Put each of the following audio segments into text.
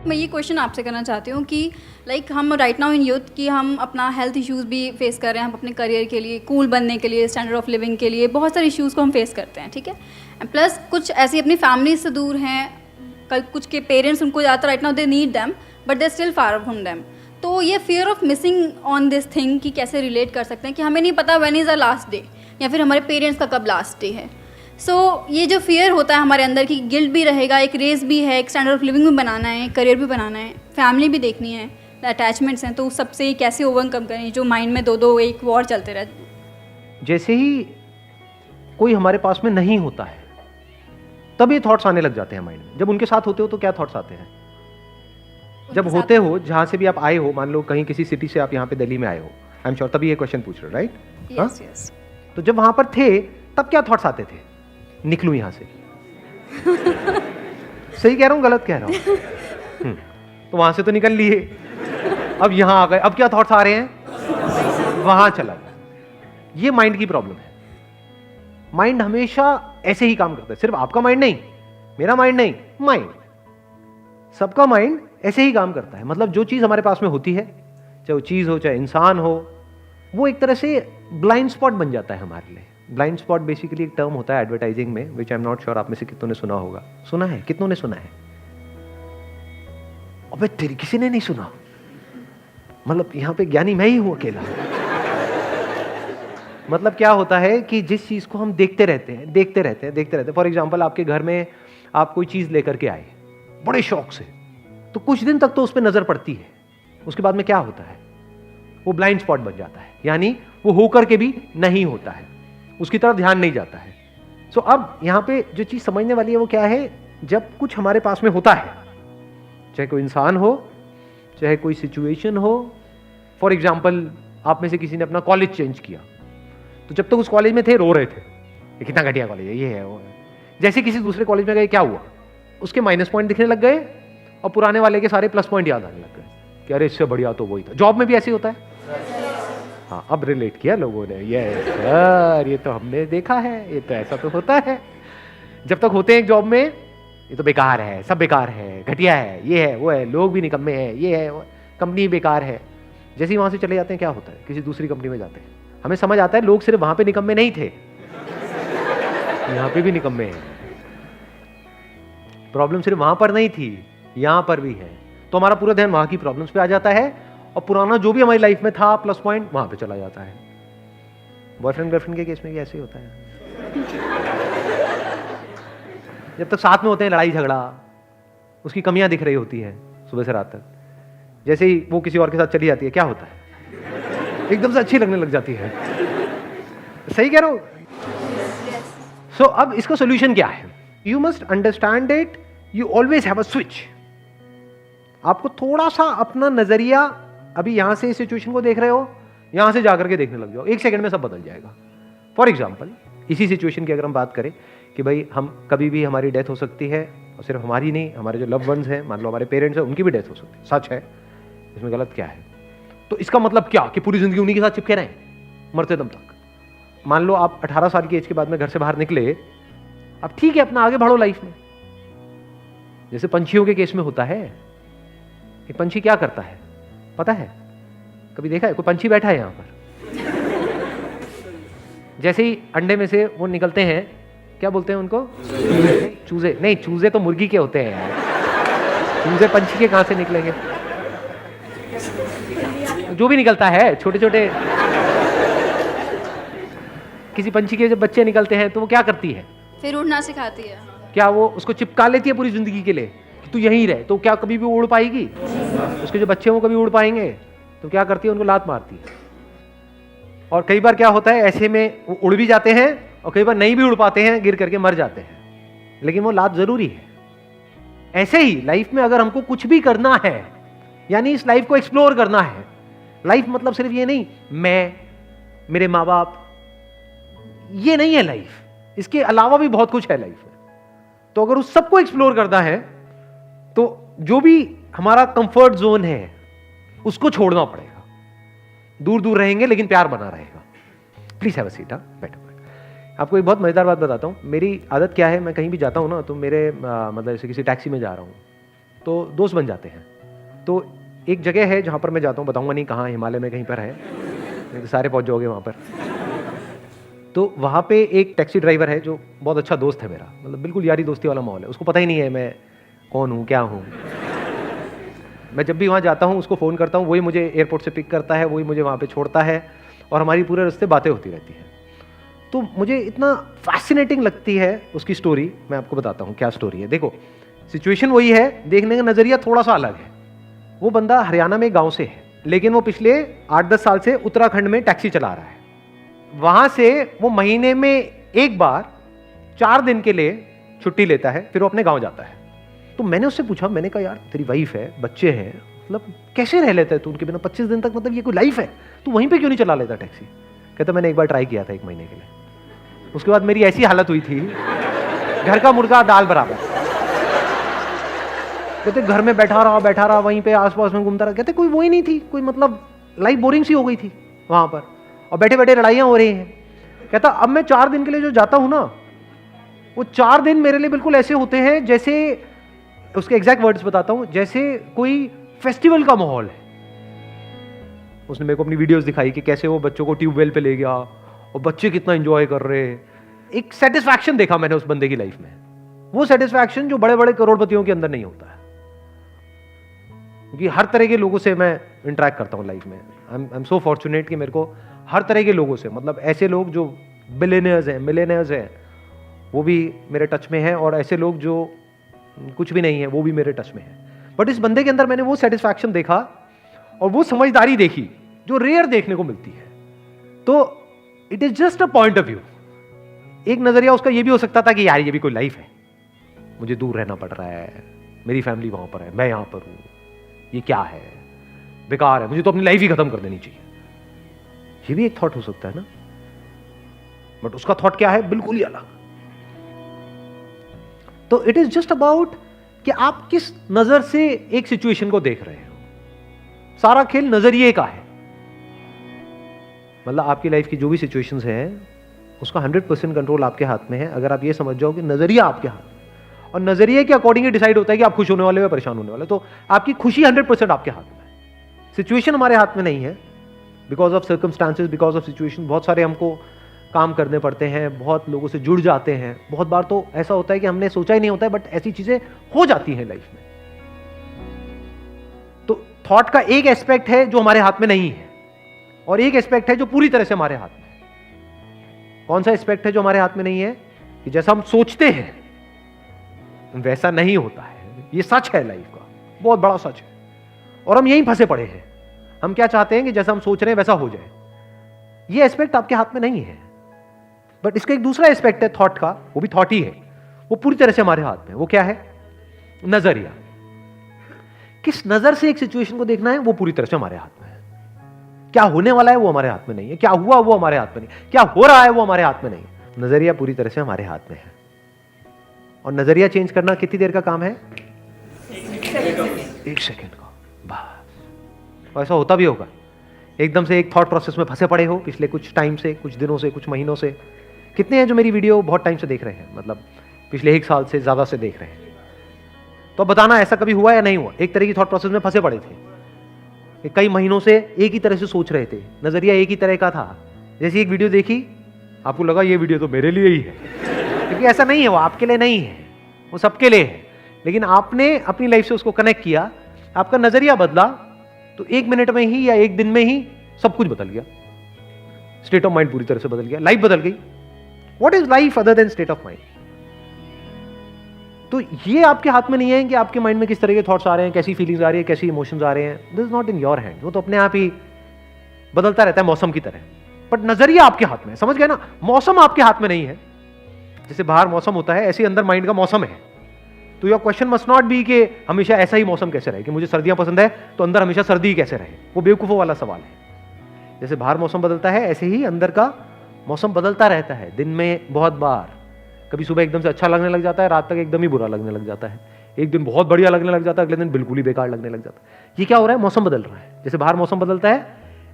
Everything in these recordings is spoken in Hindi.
मैं ये क्वेश्चन आपसे करना चाहती हूँ कि लाइक हम राइट नाउ इन यूथ कि हम अपना हेल्थ इश्यूज़ भी फेस कर रहे हैं, हम अपने करियर के लिए, कूल बनने के लिए, स्टैंडर्ड ऑफ लिविंग के लिए बहुत सारे इश्यूज़ को हम फेस करते हैं, ठीक है। प्लस कुछ ऐसी अपनी फैमिली से दूर हैं, कुछ के पेरेंट्स उनको ज़्यादातर right now they need them but they still far from them. तो ये fear of missing on this thing कि कैसे रिलेट कर सकते हैं कि हमें नहीं पता when is the last day या फिर हमारे पेरेंट्स का कब लास्ट डे है। सो ये जो फियर होता है हमारे अंदर की गिल्ट भी रहेगा, एक रेस भी है, एक स्टैंडर्ड ऑफ लिविंग भी बनाना है, करियर भी बनाना है, फैमिली भी देखनी है, अटैचमेंट्स हैं, तो सबसे कैसे ओवरकम करें जो माइंड में दो दो एक वॉर चलते रहते। जैसे ही कोई हमारे पास में नहीं होता है तब ये थॉट्स आने लग जाते हैं माइंड में। जब उनके साथ होते हो तो क्या थॉट्स आते हैं? जब होते हो, जहां से भी आप आए हो, मान लो कहीं किसी सिटी से आप यहाँ पे दिल्ली में आए हो, आई एम श्योर तभी ये क्वेश्चन पूछ रहे हो, राइट? Yes yes. तो जब वहां पर थे तब क्या थॉट्स आते थे? निकलूं यहां से। सही कह रहा हूं, गलत कह रहा हूं? तो वहां से तो निकल लिए, अब यहां आ गए, अब क्या थॉट्स आ रहे हैं? वहां चला गया। ये माइंड की प्रॉब्लम है। माइंड हमेशा ऐसे ही काम करता है। सिर्फ आपका माइंड नहीं, मेरा माइंड नहीं, माइंड, सबका माइंड ऐसे ही काम करता है। मतलब जो चीज हमारे पास में होती है, चाहे वो चीज हो, चाहे इंसान हो, वो एक तरह से ब्लाइंड स्पॉट बन जाता है हमारे लिए। ब्लाइंड स्पॉट बेसिकली एक टर्म होता है एडवर्टाइजिंग में, विच आई एम नॉट श्योर आप में से कितनों ने सुना होगा। सुना है? कितनों ने सुना है? अबे तेरी किसी ने नहीं सुना? मतलब यहां पे ज्ञानी मैं ही हूं अकेला। मतलब क्या होता है कि जिस चीज को हम देखते रहते हैं। फॉर एग्जाम्पल, आपके घर में आप कोई चीज लेकर के आए बड़े शौक से, तो कुछ दिन तक तो उस पर नजर पड़ती है, उसके बाद में क्या होता है? वो ब्लाइंड स्पॉट बन जाता है, यानी वो होकर के भी नहीं होता है, उसकी तरफ ध्यान नहीं जाता है। सो अब यहां पे जो चीज समझने वाली है वो क्या है? जब कुछ हमारे पास में होता है, चाहे कोई इंसान हो, चाहे कोई सिचुएशन हो। फॉर एग्जाम्पल, आप में से किसी ने अपना कॉलेज चेंज किया, तो जब तक उस कॉलेज में थे रो रहे थे, ये कितना घटिया कॉलेज है, ये है वो है। जैसे किसी दूसरे कॉलेज में गए, क्या हुआ? उसके माइनस पॉइंट दिखने लग गए और पुराने वाले के सारे प्लस पॉइंट याद आने लग गए कि अरे इससे बढ़िया तो वही था। जॉब में भी ऐसे ही होता है। हाँ, अब रिलेट किया लोगों ने, ये यार ये तो हमने देखा है, ये तो ऐसा तो होता है। जब तक होते हैं एक जॉब में, ये तो बेकार है, सब बेकार है, घटिया है, ये है वो है, लोग भी निकम्मे हैं, ये है, कंपनी बेकार है। जैसे ही वहां से चले जाते हैं, क्या होता है? किसी दूसरी कंपनी में जाते हैं, हमें समझ आता है लोग सिर्फ वहां पे निकम्मे नहीं थे, यहां पे भी निकम्मे हैं। प्रॉब्लम सिर्फ वहां पर नहीं थी, यहां पर भी है। तो हमारा पूरा ध्यान वहां की प्रॉब्लम्स पे आ जाता है और पुराना जो भी हमारी लाइफ में था प्लस पॉइंट, वहां पे चला जाता है। बॉयफ्रेंड गर्लफ्रेंड के केस में भी ऐसे ही होता है। जब तक साथ में होते हैं, लड़ाई झगड़ा, उसकी कमियां दिख रही होती हैं सुबह से रात तक। जैसे ही वो किसी और के साथ चली जाती है, क्या होता है? एकदम से अच्छी लगने लग जाती है। सही कह रहा हूं? सो अब इसका सोल्यूशन क्या है? You must understand it, you always have a switch. आपको थोड़ा सा अपना नजरिया, अभी यहां से इस सिचुएशन को देख रहे हो, यहां से जाकर के देखने लग जाओ, एक सेकंड में सब बदल जाएगा। फॉर एग्जाम्पल, इसी सिचुएशन की अगर हम बात करें कि भाई हम कभी भी हमारी डेथ हो सकती है, और सिर्फ हमारी नहीं, हमारे जो लव वंस हैं, मान लो हमारे पेरेंट्स हैं, उनकी भी डेथ हो सकती है। सच है, इसमें गलत क्या है? तो इसका मतलब क्या कि पूरी जिंदगी उन्हीं के साथ चिपके रहें मरते दम तक? मान लो आप 18 साल की एज के बाद में घर से बाहर निकले, अब ठीक है, अपना आगे बढ़ो लाइफ में। जैसे पंछियों के केस में होता है, एक पंछी क्या करता है पता है? कभी देखा है? कोई पंछी बैठा है यहां पर? जैसे ही अंडे में से वो निकलते हैं, क्या बोलते हैं उनको? चूजे। नहीं, चूजे तो मुर्गी के होते हैं यार, चूजे पंछी के कहां से निकलेंगे? जो भी निकलता है, छोटे छोटे किसी पंछी के जब बच्चे निकलते हैं तो वो क्या करती है? फिर उड़ना सिखाती है। क्या वो उसको चिपका लेती है पूरी जिंदगी के लिए कि तू यहीं रहे? तो क्या कभी भी उड़ पाएगी? उसके जो बच्चे वो कभी उड़ पाएंगे? तो क्या करती है? उनको लात मारती है। और कई बार क्या होता है, ऐसे में वो उड़ भी जाते हैं और कई बार नहीं भी उड़ पाते हैं, गिर करके मर जाते हैं, लेकिन वो लात जरूरी है। ऐसे ही लाइफ में अगर हमको कुछ भी करना है, यानी इस लाइफ को एक्सप्लोर करना है, लाइफ मतलब सिर्फ ये नहीं मैं, मेरे माँ बाप, ये नहीं है लाइफ, इसके अलावा भी बहुत कुछ है लाइफ में। तो अगर उस सबको एक्सप्लोर करना है तो जो भी हमारा कंफर्ट जोन है उसको छोड़ना पड़ेगा। दूर दूर रहेंगे लेकिन प्यार बना रहेगा। Please have a seat. बैठो। आपको एक बहुत मजेदार बात बताता हूं। मेरी आदत क्या है, मैं कहीं भी जाता हूं ना तो मेरे मतलब जैसे किसी टैक्सी में जा रहा हूं तो दोस्त बन जाते हैं। तो एक जगह है जहाँ पर मैं जाता हूँ, बताऊँगा नहीं कहाँ, हिमालय में कहीं पर है, नहीं तो सारे पहुँच जाओगे वहाँ पर। तो वहाँ पे एक टैक्सी ड्राइवर है जो बहुत अच्छा दोस्त है मेरा, मतलब बिल्कुल यारी दोस्ती वाला माहौल है। उसको पता ही नहीं है मैं कौन हूँ, क्या हूँ। मैं जब भी वहाँ जाता हूँ उसको फ़ोन करता हूँ, वही मुझे एयरपोर्ट से पिक करता है, वही मुझे वहाँ पे छोड़ता है और हमारी पूरे रास्ते बातें होती रहती हैं। तो मुझे इतना फैसिनेटिंग लगती है उसकी स्टोरी। मैं आपको बताता हूँ क्या स्टोरी है। देखो, सिचुएशन वही है, देखने का नज़रिया थोड़ा सा अलग है। वो बंदा हरियाणा में गाँव से है, लेकिन वो पिछले 8-10 साल से उत्तराखंड में टैक्सी चला रहा है। वहाँ से वो महीने में एक बार 4 दिन के लिए छुट्टी लेता है, फिर वो अपने गाँव जाता है। तो मैंने उससे पूछा, मैंने कहा यार तेरी वाइफ है, बच्चे हैं, मतलब कैसे रह लेता है तू उनके बिना 25 दिन तक, मतलब ये कोई लाइफ है, तू वहीं पे क्यों नहीं चला लेता टैक्सी? कहता मैंने एक बार ट्राई किया था 1 महीने के लिए, उसके बाद मेरी ऐसी हालत हुई थी, घर का मुर्गा दाल बराबर। कहते घर में बैठा रहा वहीं पे आसपास में घूमता रहा। कहते कोई वो ही नहीं थी, कोई मतलब लाइफ बोरिंग सी हो गई थी वहां पर, और बैठे बैठे लड़ाइयां हो रही हैं। कहता अब मैं 4 दिन के लिए जो जाता हूं ना, वो 4 दिन मेरे लिए बिल्कुल ऐसे होते हैं जैसे, उसके एग्जैक्ट वर्ड्स बताता हूं, जैसे कोई फेस्टिवल का माहौल है। उसने मेरे को अपनी वीडियोस दिखाई कि कैसे वो बच्चों को ट्यूबवेल पे ले गया और बच्चे कितना एंजॉय कर रहे हैं। एक सेटिस्फैक्शन देखा मैंने उस बंदे की लाइफ में, वो सेटिस्फैक्शन जो बड़े बड़े करोड़पतियों के अंदर नहीं होता है। क्योंकि हर तरह के लोगों से मैं इंटरेक्ट करता हूँ लाइफ में। आई एम सो फॉर्चुनेट कि मेरे को हर तरह के लोगों से, मतलब ऐसे लोग जो बिलियनियर्स हैं, मिलियनियर्स हैं, वो भी मेरे टच में हैं, और ऐसे लोग जो कुछ भी नहीं है वो भी मेरे टच में है। बट इस बंदे के अंदर मैंने वो सेटिस्फैक्शन देखा और वो समझदारी देखी जो रेयर देखने को मिलती है। तो it is just a point of view. एक नजरिया उसका ये भी हो सकता था कि यार ये भी कोई लाइफ है, मुझे दूर रहना पड़ रहा है, मेरी फैमिली वहां पर है, मैं यहां पर हूं, ये क्या है, बेकार है, मुझे तो अपनी लाइफ ही खत्म कर देनी चाहिए। ये भी एक थॉट हो सकता है ना, बट उसका थॉट क्या है, बिल्कुल ही अलग। तो इट इज जस्ट अबाउट कि आप किस नजर से एक सिचुएशन को देख रहे हो। सारा खेल नजरिए का है। मतलब आपकी लाइफ की जो भी सिचुएशंस हैं, उसका 100% कंट्रोल आपके हाथ में है, अगर आप ये समझ जाओ कि नजरिया आपके हाथ में, और नजरिए के अकॉर्डिंग डिसाइड होता है कि आप खुश होने वाले हो या परेशान होने वाले। तो आपकी खुशी 100% आपके हाथ में है, सिचुएशन हमारे हाथ में नहीं है। Because of circumstances, because of situation, बहुत सारे हमको काम करने पड़ते हैं, बहुत लोगों से जुड़ जाते हैं। बहुत बार तो ऐसा होता है कि हमने सोचा ही नहीं होता है, बट ऐसी चीजें हो जाती हैं लाइफ में। तो थॉट का एक एस्पेक्ट है जो हमारे हाथ में नहीं है, और एक एस्पेक्ट है जो पूरी तरह से हमारे हाथ में है। कौन सा एस्पेक्ट है जो हमारे हाथ में नहीं है? कि जैसा हम सोचते हैं वैसा नहीं होता है। ये सच है, लाइफ का बहुत बड़ा सच है, और हम यहीं फंसे पड़े हैं। हम क्या चाहते हैं कि जैसा हम सोच रहे हैं वैसा हो जाए। ये एस्पेक्ट आपके हाथ में नहीं है। बट इसका एक दूसरा एस्पेक्ट है थॉट का, वो भी थॉट ही है, वो पूरी तरह से हमारे हाथ में। वो क्या है? नजरिया। किस नजर से एक सिचुएशन को देखना है, वो पूरी तरह से हमारे हाथ में है। क्या होने वाला है वो हमारे हाथ में नहीं है, क्या हुआ वो हमारे हाथ में नहीं, क्या हो रहा है वो हमारे हाथ में नहीं है। नजरिया पूरी तरह से हमारे हाथ में है। और नजरिया चेंज करना कितनी देर का काम है? 1 सेकेंड का बस। ऐसा होता भी होगा, एकदम से एक थॉट प्रोसेस में फंसे पड़े हो पिछले कुछ टाइम से, कुछ दिनों से, कुछ महीनों से। कितने हैं जो मेरी वीडियो बहुत टाइम से देख रहे हैं, मतलब पिछले 1 साल से ज्यादा से देख रहे हैं? तो बताना ऐसा कभी हुआ या नहीं हुआ? एक तरह की थॉट प्रोसेस में फंसे पड़े थे, कई महीनों से एक ही तरह से सोच रहे थे, नजरिया एक ही तरह का था। जैसे एक वीडियो देखी, आपको लगा ये वीडियो तो मेरे लिए ही है, क्योंकि ऐसा नहीं है, वो आपके लिए नहीं है, वो सबके लिए है। लेकिन आपने अपनी लाइफ से उसको कनेक्ट किया, आपका नजरिया बदला, तो 1 मिनट में ही या 1 दिन में ही सब कुछ बदल गया। स्टेट ऑफ माइंड पूरी तरह से बदल गया, लाइफ बदल गई। What is life other than state of mind? तो ये आपके हाथ में नहीं है कि आपके माइंड में किस तरह के थॉट्स आ रहे हैं, कैसी फीलिंग्स आ रही है, कैसी इमोशंस आ रहे हैं। This is not in your hand. वो तो अपने आप ही बदलता रहता है मौसम की तरह। बट नजरिया आपके हाथ में है, समझ गए ना? मौसम आपके हाथ में नहीं है। जैसे बाहर मौसम होता है, ऐसे अंदर माइंड का मौसम है। तो your question must not be कि हमेशा ऐसा ही मौसम कैसे रहे, कि मुझे सर्दियां पसंद है तो अंदर हमेशा सर्दी ही कैसे रहे। वो बेवकूफों वाला सवाल है। जैसे बाहर मौसम बदलता है, ऐसे ही अंदर का मौसम बदलता रहता है। दिन में बहुत बार, कभी सुबह एकदम से अच्छा लगने लग जाता है, रात तक एकदम ही बुरा लगने लग जाता है। एक दिन बहुत बढ़िया लगने लग जाता है, अगले दिन बिल्कुल ही बेकार लगने लग जाता है। ये क्या हो रहा है? मौसम बदल रहा है। जैसे बाहर मौसम बदलता है,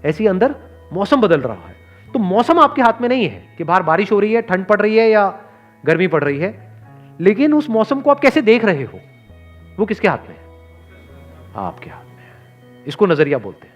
ऐसे ही अंदर मौसम बदल रहा है। तो मौसम आपके हाथ में नहीं है कि बाहर बारिश हो रही है, ठंड पड़ रही है या गर्मी पड़ रही है, लेकिन उस मौसम को आप कैसे देख रहे हो, वो किसके हाथ में है? आपके हाथ में है। इसको नजरिया बोलते हैं।